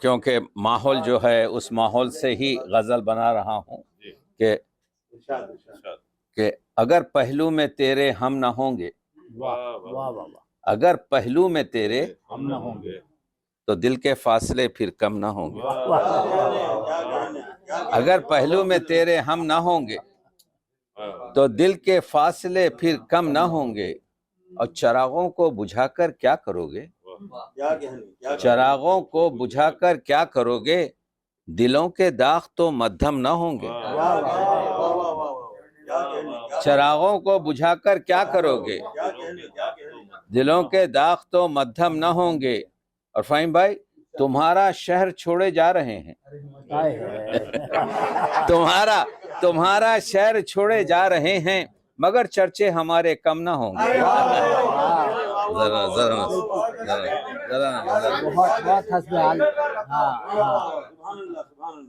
کیونکہ ماحول جو ہے اس ماحول سے ہی غزل بنا رہا ہوں کہ اگر پہلو میں تیرے ہم نہ ہوں گے، اگر پہلو میں تیرے ہم نہ ہوں گے تو دل کے فاصلے پھر کم نہ ہوں گے، اگر پہلو میں تیرے ہم نہ ہوں گے تو دل کے فاصلے پھر کم نہ ہوں گے، اور چراغوں کو بجھا کر کیا کرو گے، چراغوں کو بجھا کر کیا کرو گے، دلوں کے داغ تو مدھم نہ ہوں گے، چراغوں کو بجھا کر کیا کرو گے، دلوں کے داغ تو مدھم نہ ہوں گے۔ اور فہیم بھائی تمہارا شہر چھوڑے جا رہے ہیں، تمہارا شہر چھوڑے جا رہے ہیں، مگر چرچے ہمارے کم نہ ہوں گے۔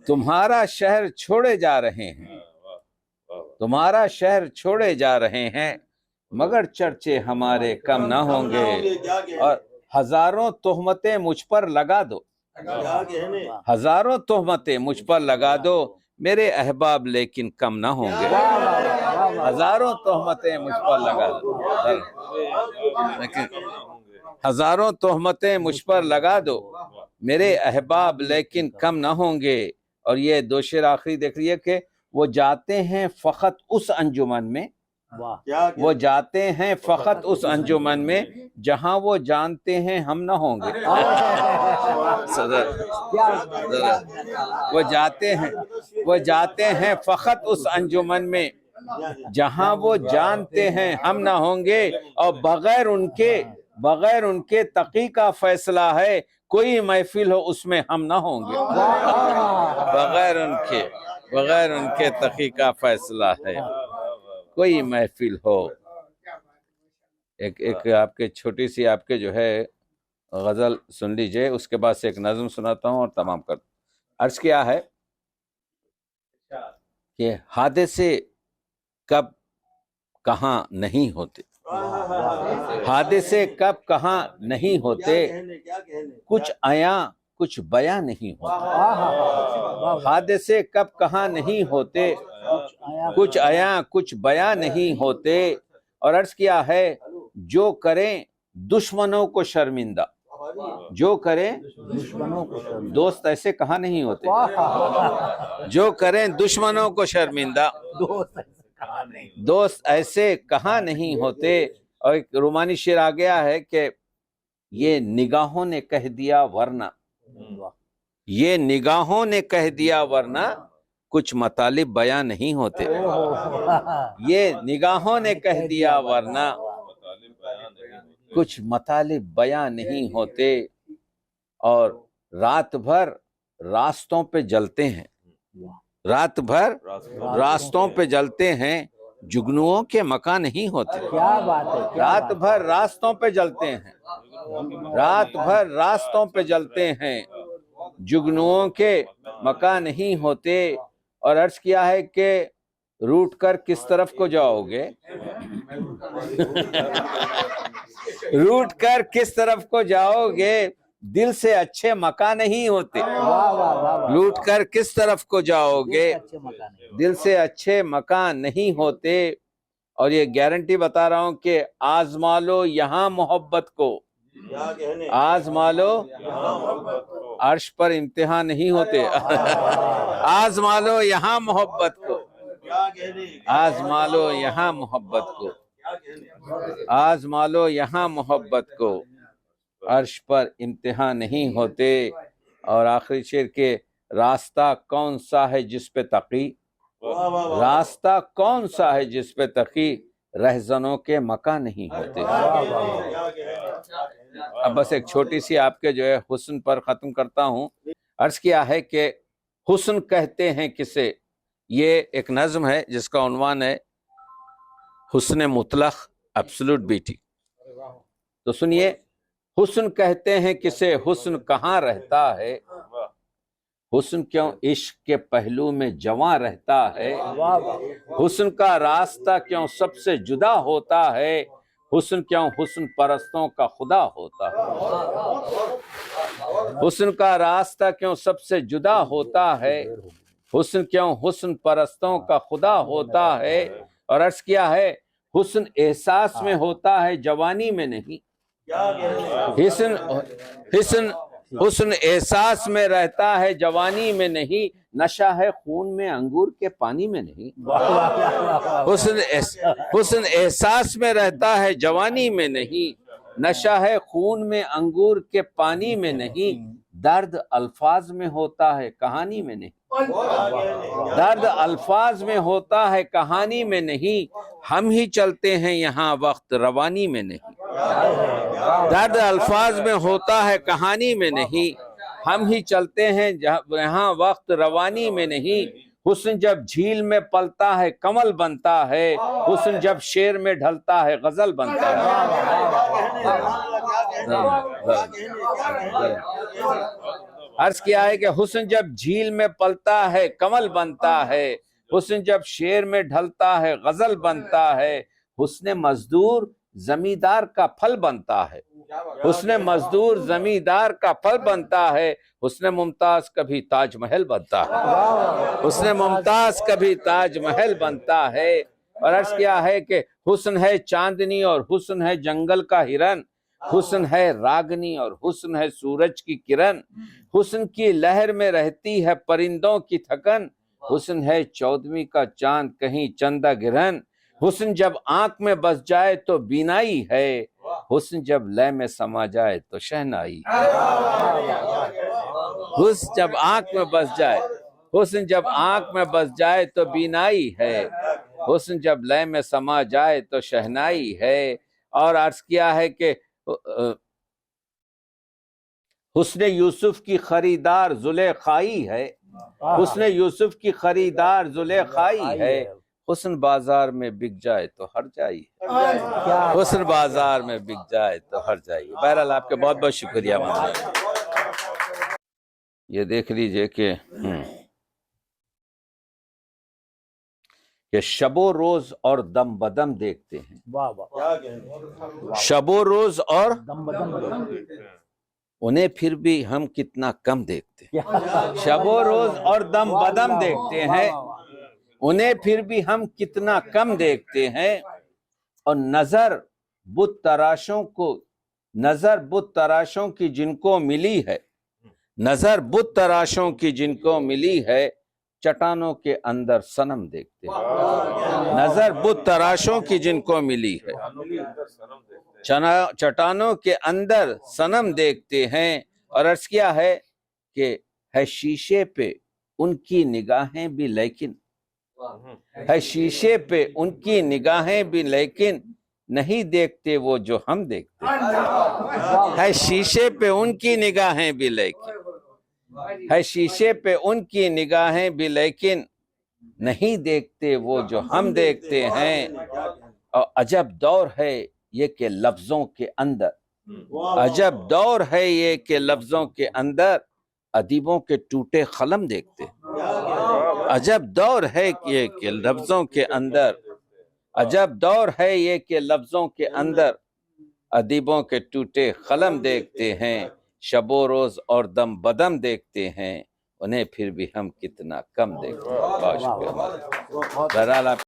تمہارا شہر چھوڑے جا رہے ہیں، تمہارا شہر چھوڑے جا رہے ہیں، مگر چرچے ہمارے کم نہ ہوں گے۔ اور ہزاروں تہمتیں مجھ پر لگا دو، ہزاروں تہمتیں مجھ پر لگا دو، میرے احباب لیکن کم نہ ہوں گے۔ ہزاروں تہمتیں مجھ پر لگا دو، ہزاروں تہمتیں مجھ پر لگا دو، میرے احباب لیکن کم نہ ہوں گے۔ اور یہ دو شعر آخری دیکھ لیے کہ وہ جاتے ہیں فقط اس انجمن میں، وہ جاتے ہیں فقط اس انجمن میں جہاں وہ جانتے ہیں ہم نہ ہوں گے۔ وہ جاتے ہیں فقط اس انجمن میں جہاں وہ جانتے ہیں ہم نہ ہوں گے، اور بغیر ان کے تقی کا فیصلہ ہے، کوئی محفل ہو اس میں ہم نہ ہوں گے۔ بغیر ان کے تقی کا فیصلہ ہے، کوئی محفل ہو۔ ایک آپ کے چھوٹی سی آپ کے جو ہے غزل سن لیجئے، اس کے بعد سے ایک نظم سناتا ہوں اور تمام کر دوں۔ عرض کیا ہے کہ حادثے کب کہاں نہیں ہوتے، حادثے کب کہاں نہیں ہوتے، کچھ عیاں کچھ بیاں نہیں ہوتے، حادثے کب کہاں نہیں ہوتے، کچھ عیاں کچھ بیاں نہیں ہوتے۔ اور عرض کیا ہے جو کریں دشمنوں کو شرمندہ، جو کریں دوست ایسے کہاں نہیں ہوتے، جو کریں دشمنوں کو شرمندہ، دوست ایسے کہاں نہیں ہوتے۔ اور ایک رومانی شعر آ گیا ہے کہ یہ نگاہوں نے کہہ دیا ورنہ، یہ نگاہوں نے کہہ دیا ورنہ کچھ مطالب بیاں نہیں ہوتے، یہ نگاہوں نے کہہ دیا ورنہ کچھ مطالب بیاں نہیں ہوتے۔ اور رات بھر راستوں پہ جلتے ہیں، رات بھر راستوں پہ جلتے ہیں، جگنوؤں کے مکان نہیں ہوتے، رات بھر راستوں پہ جلتے ہیں، رات بھر راستوں پہ جلتے ہیں، جگنوؤں کے مکان نہیں ہوتے۔ اور عرض کیا ہے کہ روٹ کر کس طرف کو جاؤ گے، روٹ کر کس طرف کو جاؤ گے، دل سے اچھے مکان نہیں ہوتے، لوٹ کر کس طرف کو جاؤ گے، دل سے اچھے مکان نہیں ہوتے۔ اور یہ گارنٹی بتا رہا ہوں کہ آزما لو یہاں محبت کو، آزما لو، عرش پر امتحان نہیں ہوتے، آزما لو یہاں محبت کو، آزما لو یہاں محبت کو، آزما لو یہاں محبت کو، عرش پر امتحان نہیں ہوتے۔ اور آخری شعر کے راستہ کون سا ہے جس پہ تقی، راستہ کون سا ہے جس پہ تقی، رہزنوں کے مکان نہیں ہوتے۔ اب بس ایک چھوٹی سی آپ کے جو ہے حسن پر ختم کرتا ہوں۔ عرض کیا ہے کہ حسن کہتے ہیں کسے، یہ ایک نظم ہے جس کا عنوان ہے حسن مطلق ایبسولوٹ بیوٹی۔ تو سنیے، حسن کہتے ہیں کسے، حسن کہاں رہتا ہے، حسن کیوں عشق کے پہلو میں جواں رہتا ہے، حسن کا راستہ کیوں سب سے جدا ہوتا ہے، حسن کیوں حسن پرستوں کا خدا ہوتا ہے۔ حسن کا راستہ کیوں سب سے جدا ہوتا ہے، حسن کیوں حسن پرستوں کا خدا ہوتا ہے، اور عرض کیا ہے حسن احساس میں ہوتا ہے جوانی میں نہیں، حسن حسن احساس میں رہتا ہے جوانی میں نہیں، نشہ ہے خون میں انگور کے پانی میں نہیں، حسن احساس میں رہتا ہے جوانی میں نہیں، نشہ ہے خون میں انگور کے پانی میں نہیں، درد الفاظ میں ہوتا ہے کہانی میں نہیں، درد الفاظ میں ہوتا ہے کہانی میں نہیں، ہم ہی چلتے ہیں یہاں وقت روانی میں نہیں، درد الفاظ میں ہوتا ہے کہانی میں نہیں، ہم ہی چلتے ہیں یہاں وقت روانی میں نہیں، حسن جب جھیل میں پلتا ہے کمل بنتا ہے، حسن جب شعر میں ڈھلتا ہے غزل بنتا ہے۔ عرض کیا ہے کہ حسن جب جھیل میں پلتا ہے کمل بنتا ہے، حسن جب شعر میں ڈھلتا ہے غزل بنتا ہے، حسن مزدور زمیندار کا پھل بنتا ہے، حسن مزدور زمیندار کا پھل بنتا ہے، حسن ممتاز کبھی تاج محل بنتا ہے، حسن ممتاز کبھی تاج محل بنتا ہے، اور عرض کیا ہے کہ حسن ہے چاندنی اور حسن ہے جنگل کا ہرن، حسن ہے راگنی اور حسن ہے سورج کی کرن، حسن کی لہر میں رہتی ہے پرندوں کی تھکن، حسن ہے چودھویں کا چاند کہیں چندہ گرہن، حسن جب آنکھ میں بس جائے تو بینائی ہے، حسن جب لے میں سما جائے تو شہنائی، حسن جب آنکھ میں بس جائے، حسن جب آنکھ میں بس جائے تو بینائی ہے، حسن جب لے میں سما جائے تو شہنائی ہے، اور عرض کیا ہے کہ حسن یوسف کی خریدار زلیخائی ہے، حسن یوسف کی خریدار زلیخائی ہے، حسن بازار میں بک جائے تو ہر جائی ہے، حسن بازار میں بک جائے تو ہر جائی ہے۔ بہرحال آپ کے بہت بہت شکریہ مولانا۔ یہ دیکھ لیجئے کہ شب و روز اور دم بدم دیکھتے ہیں، شب و روز اور انہیں پھر بھی ہم کتنا کم دیکھتے ہیں، شب و روز اور دم بدم دیکھتے ہیں، انہیں پھر بھی ہم کتنا کم دیکھتے ہیں، اور نظر بت تراشوں کی جن کو ملی ہے، نظر بت تراشوں کی جن کو ملی ہے، چٹانوں کے اندر صنم دیکھتے ہیں، نظر بت تراشوں کی جن کو ملی ہے، چٹانوں کے اندر صنم دیکھتے ہیں، اور عرض کیا ہے کہ ہے شیشے پہ ان کی نگاہیں بھی لیکن، ہے شیشے پہ ان کی نگاہیں بھی لیکن نہیں دیکھتے وہ جو ہم دیکھتے ہیں، ہے شیشے پہ ان کی نگاہیں بھی لیکن، ہے شیشے پہ ان کی نگاہیں بھی لیکن نہیں دیکھتے وہ جو ہم دیکھتے ہیں، اور عجب دور ہے یہ کہ لفظوں کے اندر، عجب دور ہے یہ کہ لفظوں کے اندر ادیبوں کے ٹوٹے قلم دیکھتے ہیں، عجب دور ہے یہ کہ لفظوں کے اندر، عجب دور ہے یہ کہ لفظوں کے اندر ادیبوں کے ٹوٹے قلم دیکھتے ہیں، شب و روز اور دم بدم دیکھتے ہیں، انہیں پھر بھی ہم کتنا کم دیکھتے ہیں۔ بہت شکریہ۔ بہرحال آپ